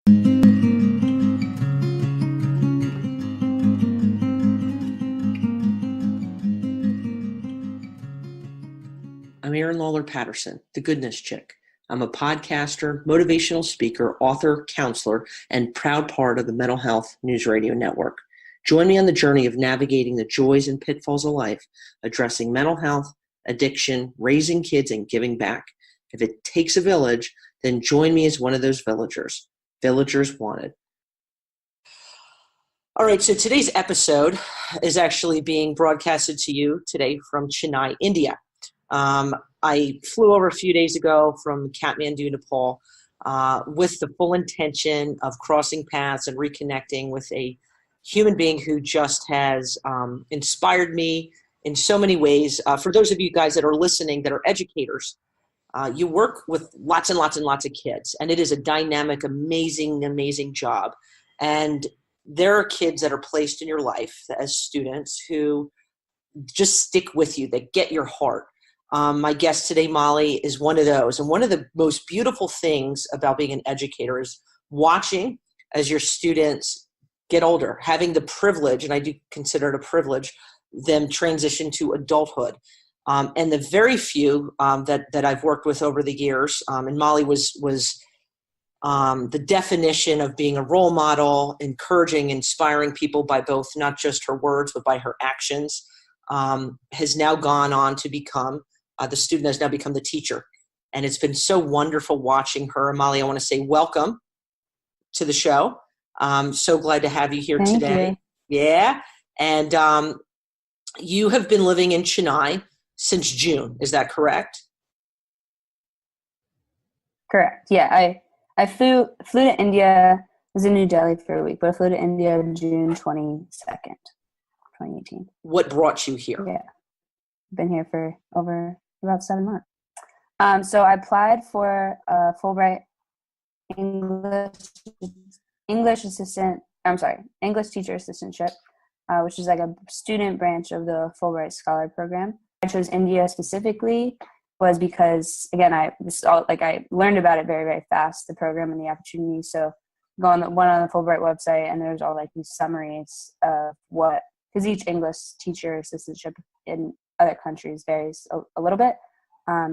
I'm Aaron Lawler-Patterson, the Goodness Chick. I'm a podcaster, motivational speaker, author, counselor, and proud part of the Mental Health News Radio Network. Join me on the journey of navigating the joys and pitfalls of life, addressing mental health, addiction, raising kids, and giving back. If it takes a village, then join me as one of those villagers. Villagers wanted. All right, so today's episode is actually being broadcasted to you today from Chennai, India. I flew over a few days ago from Kathmandu, Nepal, with the full intention of crossing paths and reconnecting with a human being who just has inspired me in so many ways. For those of you guys that are listening that are educators, you work with lots and lots and lots of kids, and it is a dynamic, amazing, amazing job. And there are kids that are placed in your life as students who just stick with you, that get your heart. My guest today, Molly, is one of those. And one of the most beautiful things about being an educator is watching as your students get older, having the privilege, and I do consider it a privilege, them transition to adulthood. And the very few that I've worked with over the years, and Molly was the definition of being a role model, encouraging, inspiring people by both not just her words, but by her actions, has now gone on to become the student has now become the teacher. And it's been so wonderful watching her. Molly, I want to say welcome to the show. I'm so glad to have you here today. Yeah. And you have been living in Chennai since June. Is that correct? Correct. Yeah. I flew to India. I was in New Delhi for a week, but I flew to India June 22nd, 2018. What brought you here? Yeah. I've been here for over about 7 months. So I applied for a Fulbright English teacher assistantship, which is like a student branch of the Fulbright Scholar program. I chose India specifically was because, again, I learned about it very, very fast, the program and the opportunity. So went on the Fulbright website, and there's all like these summaries of because each English teacher assistantship in other countries varies a little bit.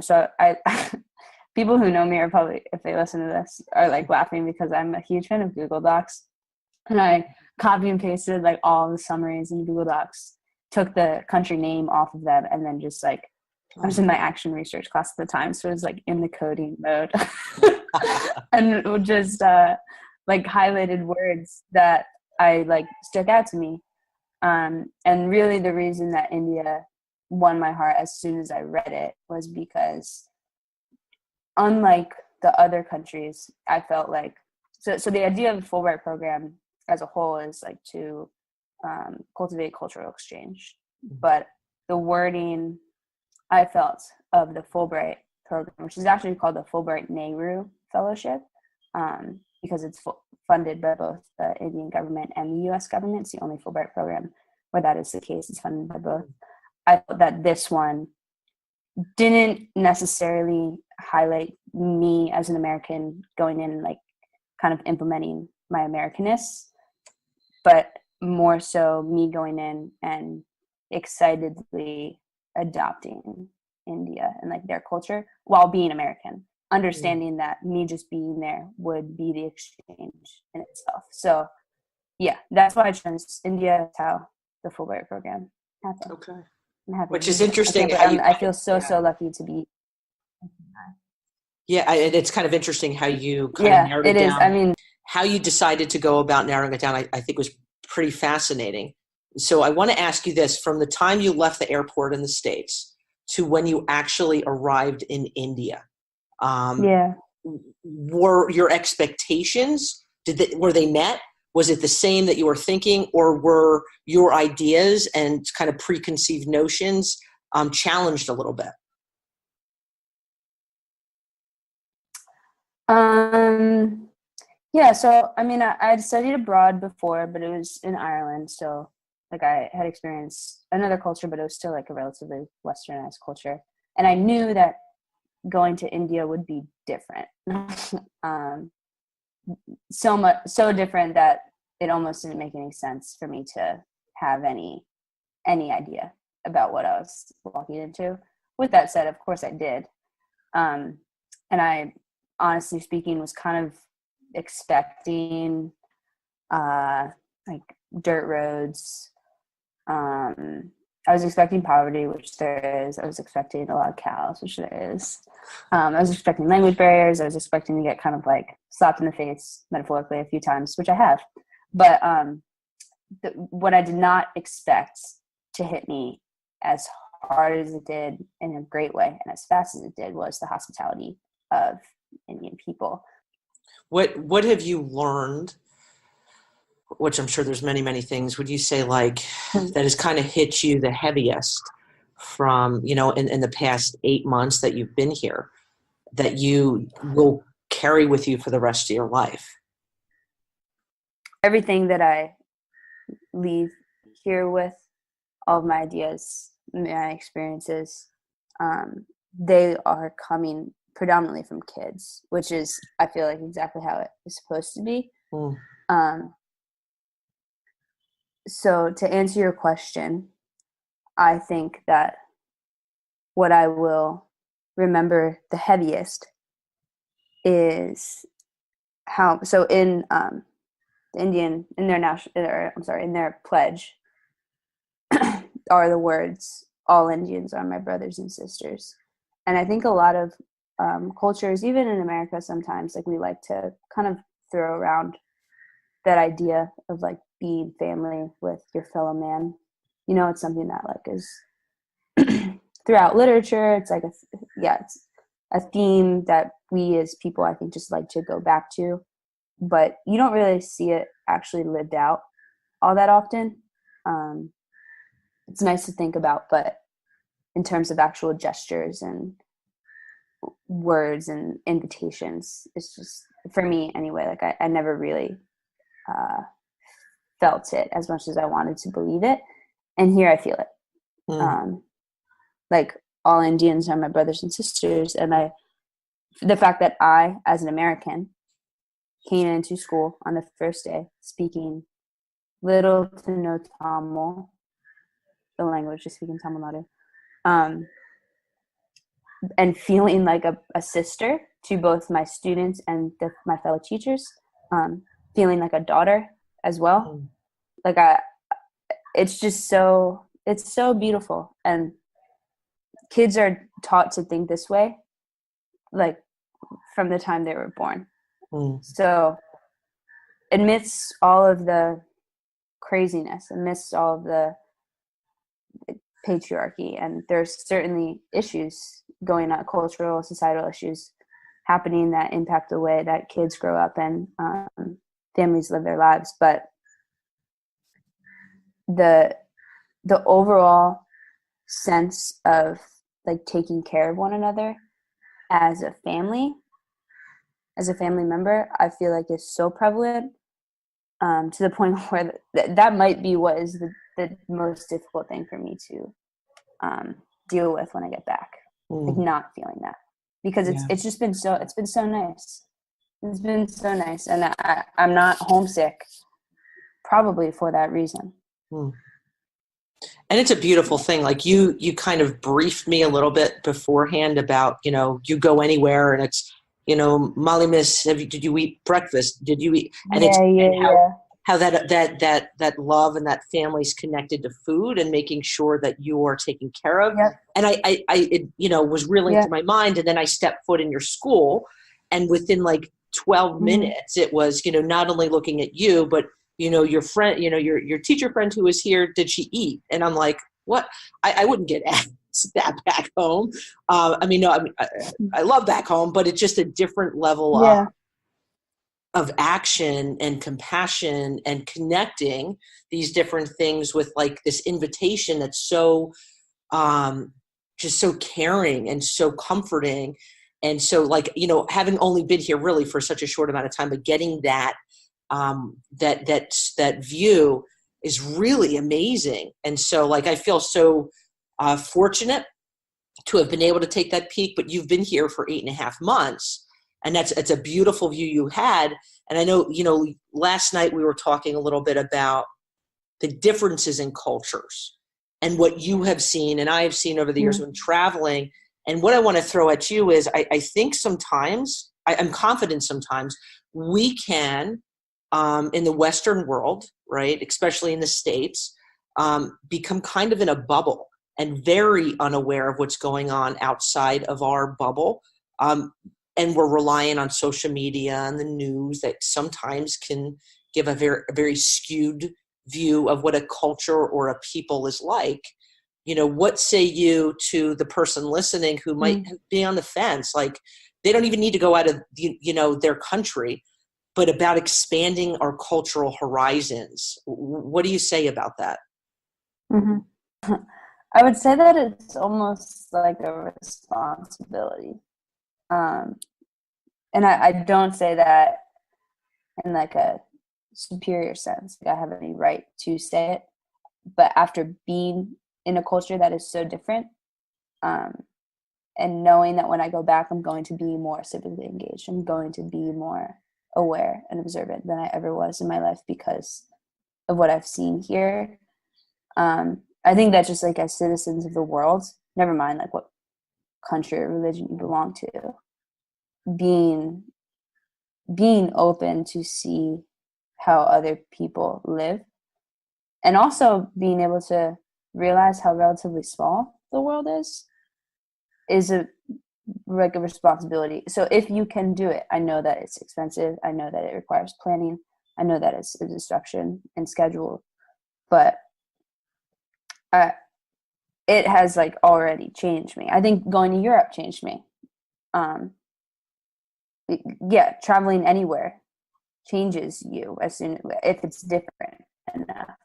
So I people who know me are probably, if they listen to this, are like laughing because I'm a huge fan of Google Docs, and I copy and pasted like all the summaries in Google Docs, took the country name off of them, and then just like, I was in my action research class at the time, so it was like in the coding mode, and just like highlighted words that I like stuck out to me. And really the reason that India won my heart as soon as I read it was because, unlike the other countries, I felt like, so the idea of the Fulbright program as a whole is like to cultivate cultural exchange. But the wording I felt of the Fulbright program, which is actually called the Fulbright Nehru Fellowship, because it's funded by both the Indian government and the U.S. government. It's the only Fulbright program where that is the case. It's funded by both. I thought that this one didn't necessarily highlight me as an American going in and like kind of implementing my Americanness, but more so me going in and excitedly adopting India and like their culture while being American, understanding that me just being there would be the exchange in itself. So yeah, that's why I chose India. That's how the Fulbright program happened. Okay. Which is interesting. I feel so lucky to be. Yeah, and it's kind of interesting how you kind of narrowed it down. Is. I mean, how you decided to go about narrowing it down, I think was pretty fascinating. So I want to ask you this: from the time you left the airport in the States to when you actually arrived in India, were your expectations, were they met? Was it the same that you were thinking, or were your ideas and kind of preconceived notions challenged a little bit? Yeah, so I mean, I'd studied abroad before, but it was in Ireland, so like I had experienced another culture, but it was still like a relatively westernized culture. And I knew that going to India would be different. so different that it almost didn't make any sense for me to have any idea about what I was walking into. With that said, of course I did. And I, honestly speaking, was kind of expecting like dirt roads. I was expecting poverty, which there is. I was expecting a lot of cows, which there is. I was expecting language barriers. I was expecting to get kind of like slapped in the face, metaphorically, a few times, which I have. But what I did not expect to hit me as hard as it did in a great way and as fast as it did was the hospitality of Indian people. What have you learned, which I'm sure there's many, many things, would you say like that has kind of hit you the heaviest from, in the past 8 months that you've been here, that you will carry with you for the rest of your life? Everything that I leave here with, all of my ideas, my experiences, they are coming predominantly from kids, which is, I feel like, exactly how it is supposed to be. So to answer your question, I think that what I will remember the heaviest is how, so in the Indian, in their pledge are the words, "All Indians are my brothers and sisters." And I think a lot of cultures, even in America sometimes, like we like to kind of throw around that idea of like being family with your fellow man. It's something that like is throughout literature. It's like it's a theme that we as people, I think, just like to go back to, but you don't really see it actually lived out all that often. It's nice to think about, but in terms of actual gestures and words and invitations, it's just, for me anyway, like I never really felt it as much as I wanted to believe it. And here I feel it. Like, all Indians are my brothers and sisters. And the fact that I, as an American, came into school on the first day speaking little to no Tamil, the language to speak in Tamil Nadu, and feeling like a sister to both my students and my fellow teachers, feeling like a daughter as well. Like it's just it's so beautiful. And kids are taught to think this way, like from the time they were born. So amidst all of the craziness, amidst all of the patriarchy, and there's certainly issues going on, cultural, societal issues happening that impact the way that kids grow up and families live their lives. But the overall sense of like taking care of one another as a family member, I feel like is so prevalent, to the point where that might be what is the most difficult thing for me to deal with when I get back. Like, not feeling that, because it's just been so nice. It's been so nice, and I'm not homesick, probably for that reason. And it's a beautiful thing. Like you kind of briefed me a little bit beforehand about, you go anywhere and it's, Molly Miss, did you eat breakfast? Did you eat? And how that love and that family's connected to food and making sure that you are taken care of. Yep. And it was really into my mind. And then I stepped foot in your school, and within like 12 minutes, it was, not only looking at you, but your friend, your teacher friend who was here, did she eat? And I'm like, what? I wouldn't get asked that back home. I love back home, but it's just a different level of action and compassion and connecting these different things with like this invitation that's so, just so caring and so comforting. And so like, having only been here really for such a short amount of time, but getting that view is really amazing. And so like, I feel so fortunate to have been able to take that peek, but you've been here for 8.5 months. And it's a beautiful view you had. And I know, last night we were talking a little bit about the differences in cultures and what you have seen and I have seen over the years when traveling. And what I want to throw at you is I think sometimes, I'm confident sometimes we can, in the Western world, right, especially in the States, become kind of in a bubble and very unaware of what's going on outside of our bubble. And we're relying on social media and the news that sometimes can give a very skewed view of what a culture or a people is like. What say you to the person listening who might be on the fence? Like, they don't even need to go out of, their country, but about expanding our cultural horizons. What do you say about that? Mm-hmm. I would say that it's almost like a responsibility. And I don't say that in like a superior sense. Like I have any right to say it. But after being in a culture that is so different, and knowing that when I go back, I'm going to be more civically engaged. I'm going to be more aware and observant than I ever was in my life because of what I've seen here. I think that just like as citizens of the world, never mind like what country or religion you belong to, being open to see how other people live, and also being able to realize how relatively small the world is a responsibility. So if you can do it, I know that it's expensive. I know that it requires planning. I know that it's a disruption in schedule, but it has like already changed me. I think going to Europe changed me. Traveling anywhere changes you if it's different enough,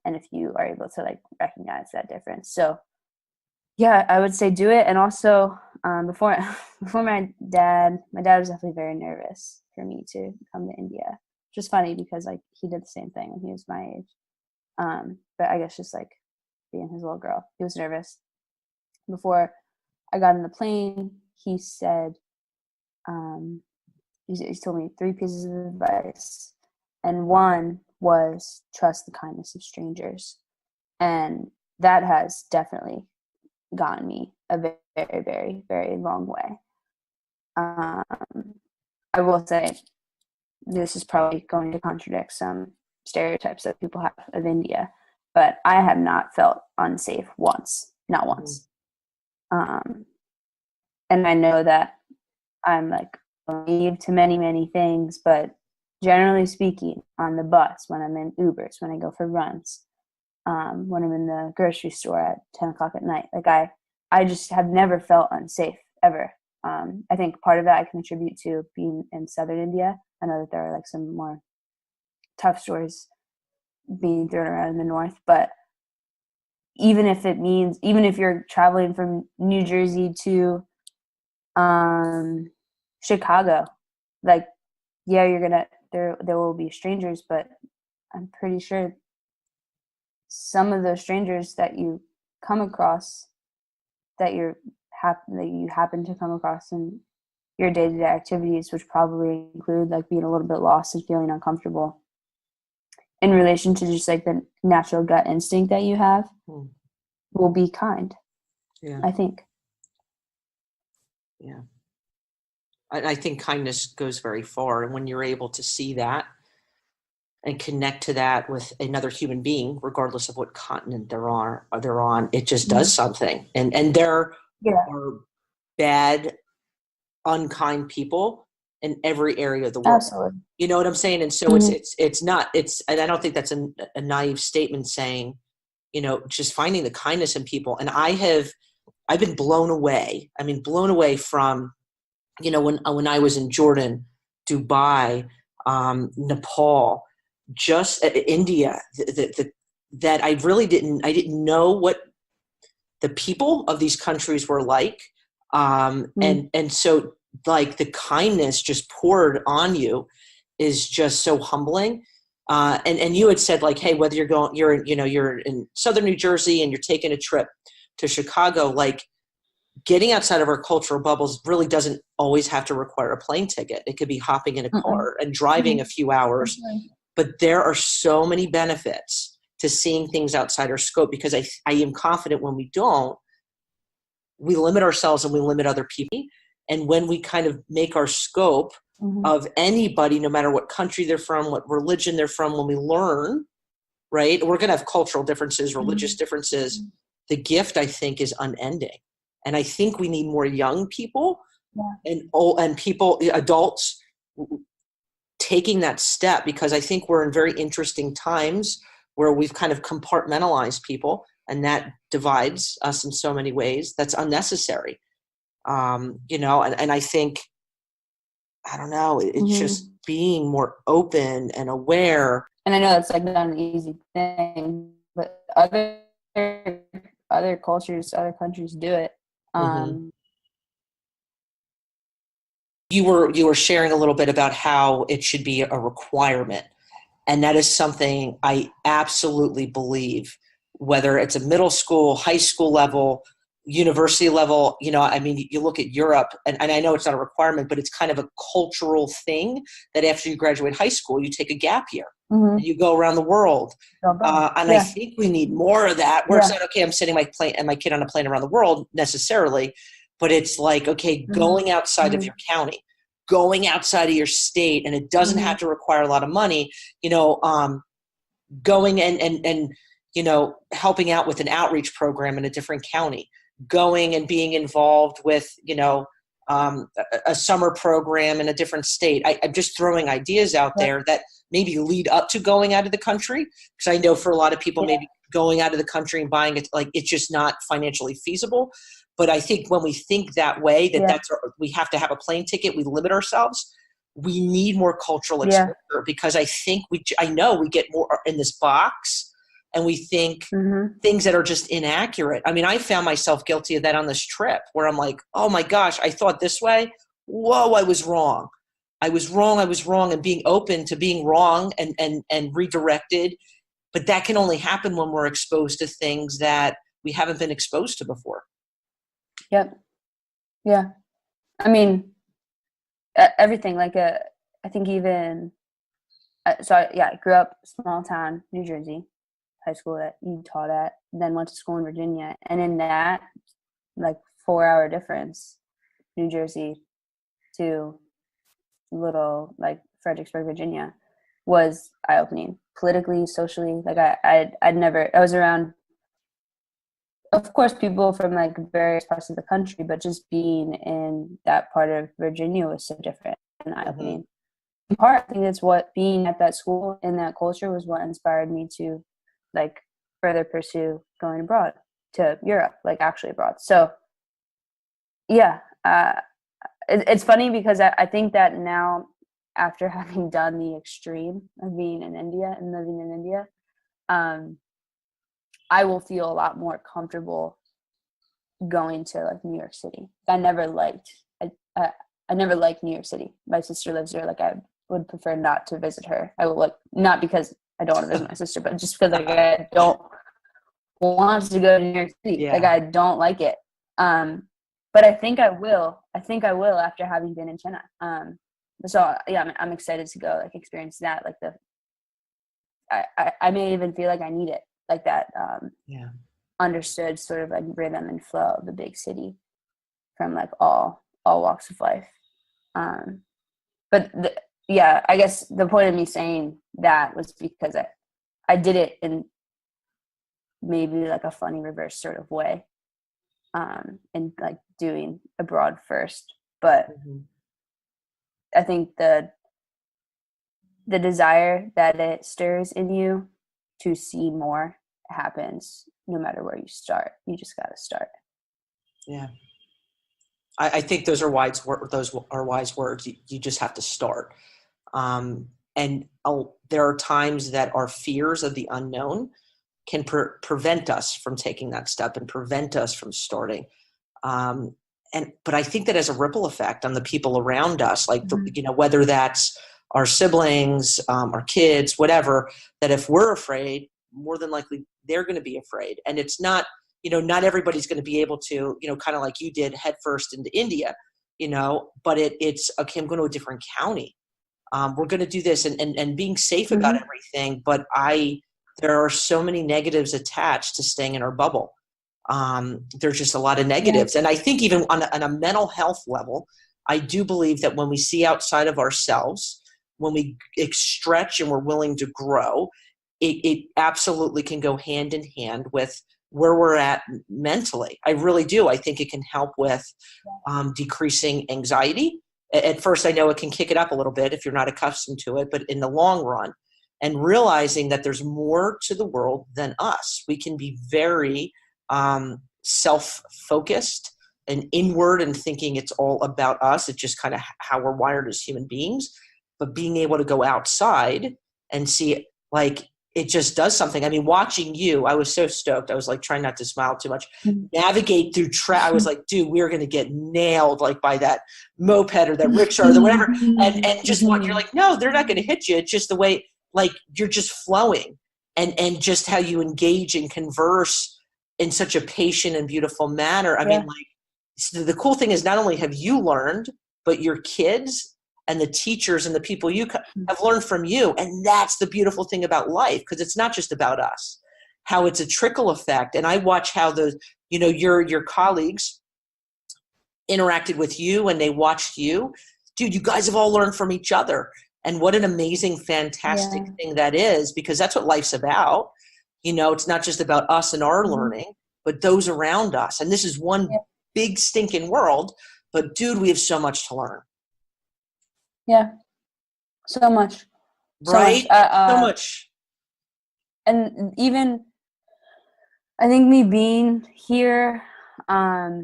and if you are able to like recognize that difference. So yeah, I would say do it. And also before my dad was definitely very nervous for me to come to India, which is funny because like he did the same thing when he was my age. But I guess just like being his little girl, he was nervous. Before I got on the plane, he said, he told me 3 pieces of advice, and one was trust the kindness of strangers, and that has definitely gotten me a very, very, very long way. I will say this is probably going to contradict some stereotypes that people have of India, but I have not felt unsafe once, not once. And I know that I'm like naive to many, many things, but generally speaking, on the bus, when I'm in Ubers, when I go for runs, when I'm in the grocery store at 10 o'clock at night, like I just have never felt unsafe ever. I think part of that I can attribute to being in southern India. I know that there are like some more tough stories being thrown around in the north, but even if you're traveling from New Jersey to Chicago, like, yeah, there will be strangers, but I'm pretty sure some of those strangers that you come across, that you happen to come across in your day-to-day activities, which probably include like being a little bit lost and feeling uncomfortable, in relation to just like the natural gut instinct that you have, will be kind. Yeah, I think. Yeah. I think kindness goes very far. And when you're able to see that and connect to that with another human being, regardless of what continent they're on, it just does something. And there are bad, unkind people in every area of the world. Absolutely. You know what I'm saying? And so and I don't think that's a naive statement saying, just finding the kindness in people. And I've been blown away. I mean, blown away from, when I was in Jordan, Dubai, Nepal, just India, that I really didn't know what the people of these countries were like. And so like the kindness just poured on you is just so humbling. And you had said like, hey, whether you're in southern New Jersey and you're taking a trip to Chicago, like getting outside of our cultural bubbles really doesn't always have to require a plane ticket. It could be hopping in a car and driving a few hours. But there are so many benefits to seeing things outside our scope, because I am confident when we don't, we limit ourselves and we limit other people. And when we kind of make our scope of anybody, no matter what country they're from, what religion they're from, when we learn, right, we're going to have cultural differences, religious differences. The gift, I think, is unending. And I think we need more young people and people, adults, taking that step, because I think we're in very interesting times where we've kind of compartmentalized people, and that divides us in so many ways. That's unnecessary. And I think, I don't know, it's just being more open and aware. And I know it's like not an easy thing, but other cultures, other countries do it. You were sharing a little bit about how it should be a requirement. And that is something I absolutely believe, whether it's a middle school, high school level, university level. You look at Europe, and I know it's not a requirement, but it's kind of a cultural thing that after you graduate high school, you take a gap year and you go around the world. I think we need more of that, where it's not, okay, I'm sending my kid on a plane around the world necessarily, but it's like, okay, going outside of your county, going outside of your state, and it doesn't have to require a lot of money, going and helping out with an outreach program in a different county, going and being involved with, a summer program in a different state. I'm just throwing ideas out there that maybe lead up to going out of the country. Because I know for a lot of people, maybe going out of the country and buying it, like, it's just not financially feasible. But I think when we think that way, we have to have a plane ticket, we limit ourselves. We need more cultural exposure, because I know we get more in this box, and we think things that are just inaccurate. I mean, I found myself guilty of that on this trip, where I'm like, oh my gosh, I thought this way. Whoa, I was wrong. And being open to being wrong and redirected. But that can only happen when we're exposed to things that we haven't been exposed to before. Yep. Yeah. I mean, everything, like, I think even, I grew up small town, New Jersey, high school that you taught at, then went to school in Virginia. And in that, like, 4-hour difference, New Jersey to little, like, Fredericksburg, Virginia, was eye-opening, politically, socially. Like, I was around, of course, people from, like, various parts of the country, but just being in that part of Virginia was so different and eye-opening. In part, I think it's what being at that school in that culture was what inspired me to, like, further pursue going abroad to Europe, like, actually abroad. So, it's funny because I think that now, after having done the extreme of being in India and living in India, I will feel a lot more comfortable going to, like, New York City. I never liked New York City. My sister lives there. Like, I would prefer not to visit her. I would, like, not because I don't want to visit my sister, but just because, like, I don't want to go to New York City. Like, I don't like it. But I think I will. After having been in Chennai. So I'm excited to go, like, experience that. Like, I may even feel like I need it, like that. Understood sort of, like, rhythm and flow of the big city from, like, all walks of life. But I guess the point of me saying that was because I did it in maybe, like, a funny reverse sort of way, and, like, doing abroad first. But I think the desire that it stirs in you to see more happens no matter where you start. You just got to start. Yeah. I think those are wise words. You just have to start. And there are times that our fears of the unknown can prevent us from taking that step and prevent us from starting. But I think that has a ripple effect on the people around us, like, whether that's our siblings, our kids, whatever, that if we're afraid, more than likely they're going to be afraid. And it's not not everybody's going to be able to, kind of like you did, head first into India, but it's okay. I'm going to a different county. We're going to do this and being safe about everything. But there are so many negatives attached to staying in our bubble. There's just a lot of negatives. And I think even on a mental health level, I do believe that when we see outside of ourselves, when we stretch and we're willing to grow, it absolutely can go hand in hand with where we're at mentally. I really do. I think it can help with decreasing anxiety. At first, I know it can kick it up a little bit if you're not accustomed to it, but in the long run, and realizing that there's more to the world than us. We can be very self-focused and inward and thinking it's all about us. It's just kind of how we're wired as human beings. But being able to go outside and see, like, it just does something. I mean, watching you, I was so stoked. I was like trying not to smile too much. Navigate through I was like, dude, we're going to get nailed like by that moped or that rickshaw or the whatever. And just what you're like, no, they're not going to hit you. It's just the way, like, you're just flowing and just how you engage and converse in such a patient and beautiful manner. I mean, like, so the cool thing is not only have you learned, but your kids and the teachers and the people you have learned from you. And that's the beautiful thing about life, because it's not just about us, how it's a trickle effect. And I watch how your colleagues interacted with you and they watched you. Dude, you guys have all learned from each other. And what an amazing, fantastic thing that is, because that's what life's about. It's not just about us and our learning, but those around us. And this is one big stinking world, but dude, we have so much to learn. Yeah, so much. Right? So much. And even, I think me being here has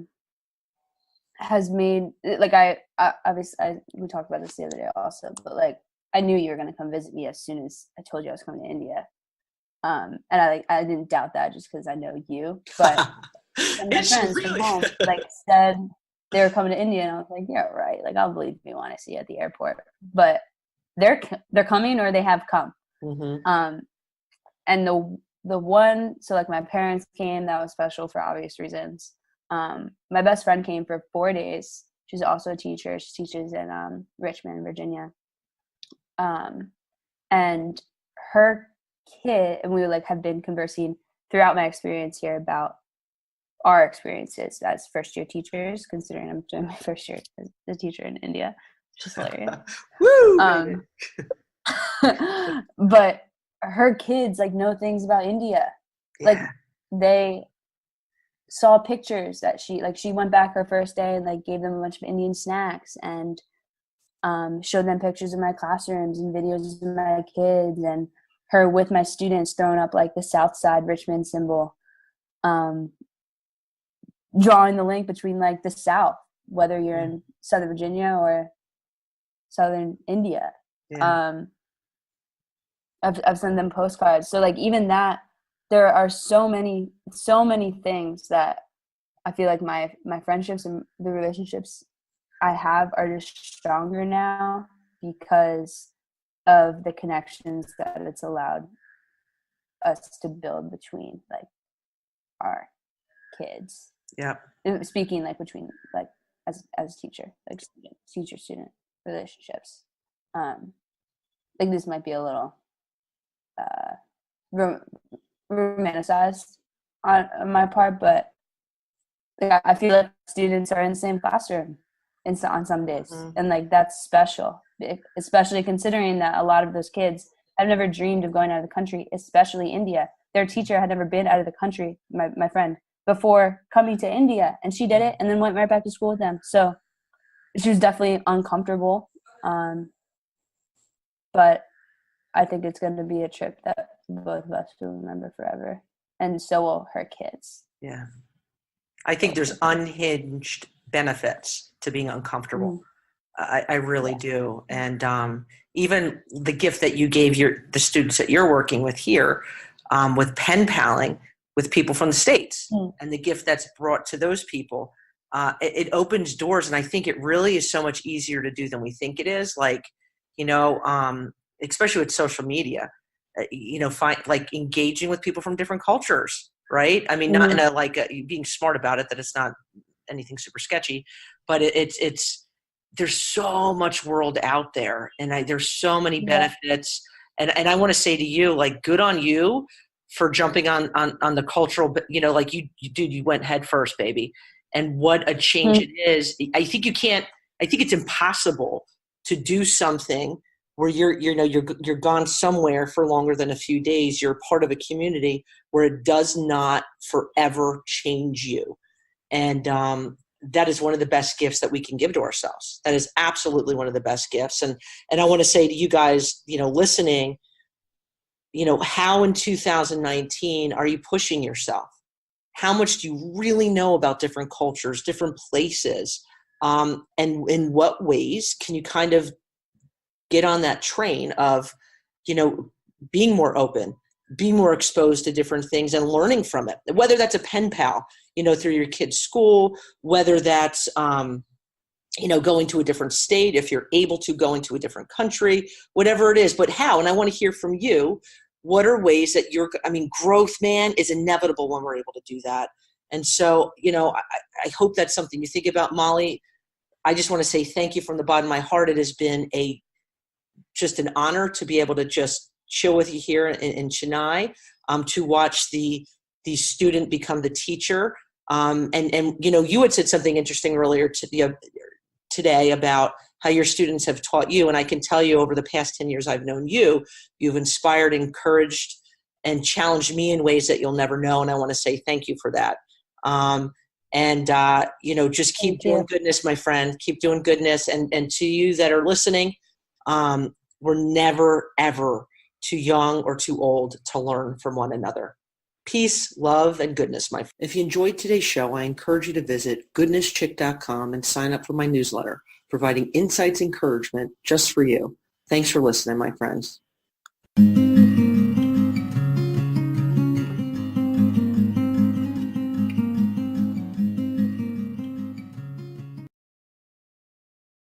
made, like, I obviously, we talked about this the other day also, but like, I knew you were going to come visit me as soon as I told you I was coming to India. And I didn't doubt that just because I know you. But my friends from home said they were coming to India, and I was like, yeah, right. Like, I'll believe me when I see you at the airport. But they're coming, or they have come. And the one, so like my parents came, that was special for obvious reasons. My best friend came for 4 days. She's also a teacher. She teaches in Richmond, Virginia. And her kid, and we have been conversing throughout my experience here about our experiences as first-year teachers, considering I'm doing my first year as a teacher in India, which is hilarious. Woo! But her kids know things about India. Like, they saw pictures that she went back her first day and gave them a bunch of Indian snacks and showed them pictures of my classrooms and videos of my kids, and her with my students throwing up the South Side Richmond symbol, drawing the link between the South, whether you're in Southern Virginia or Southern India. I've sent them postcards. So even that, there are so many things that I feel like my friendships and the relationships I have are just stronger now because of the connections that it's allowed us to build between our kids. Yeah. Speaking between as a teacher, teacher student relationships. I think this might be a little romanticized on my part, but I feel like students are in the same classroom on some days, and that's special, especially considering that a lot of those kids have never dreamed of going out of the country, especially India. Their teacher had never been out of the country, my friend, before coming to India, and she did it and then went right back to school with them. So she was definitely uncomfortable, but I think it's going to be a trip that both of us will remember forever, and so will her kids. Yeah. I think there's unhinged benefits to being uncomfortable. I really do. And even the gift that you gave the students that you're working with here, with pen paling with people from the States, and the gift that's brought to those people, it opens doors. And I think it really is so much easier to do than we think it is. Especially with social media, engaging with people from different cultures. right? I mean, not in a like being smart about it, that it's not anything super sketchy, but it's there's so much world out there, and there's so many benefits. And I want to say to you, like, good on you for jumping on the cultural, like you went head first, baby. And what a change it is. I think it's impossible to do something where you're gone somewhere for longer than a few days. You're part of a community where it does not forever change you. And that is one of the best gifts that we can give to ourselves. That is absolutely one of the best gifts. And I want to say to you guys, listening, how in 2019 are you pushing yourself? How much do you really know about different cultures, different places? And in what ways can you kind of get on that train of, being more open, being more exposed to different things and learning from it, whether that's a pen pal, through your kid's school, whether that's, going to a different state, if you're able to go into a different country, whatever it is, but how. And I want to hear from you. What are ways that growth, man, is inevitable when we're able to do that. And so, I hope that's something you think about, Molly. I just want to say thank you from the bottom of my heart. It has been just an honor to be able to just chill with you here in Chennai, to watch the student become the teacher. And you had said something interesting earlier today about how your students have taught you. And I can tell you, over the past 10 years I've known you, you've inspired, encouraged, and challenged me in ways that you'll never know. And I want to say thank you for that. Just keep doing goodness, my friend. Keep doing goodness. And to you that are listening, we're never, ever too young or too old to learn from one another. Peace, love, and goodness, my friend. If you enjoyed today's show, I encourage you to visit goodnesschick.com and sign up for my newsletter, providing insights, encouragement just for you. Thanks for listening, my friends.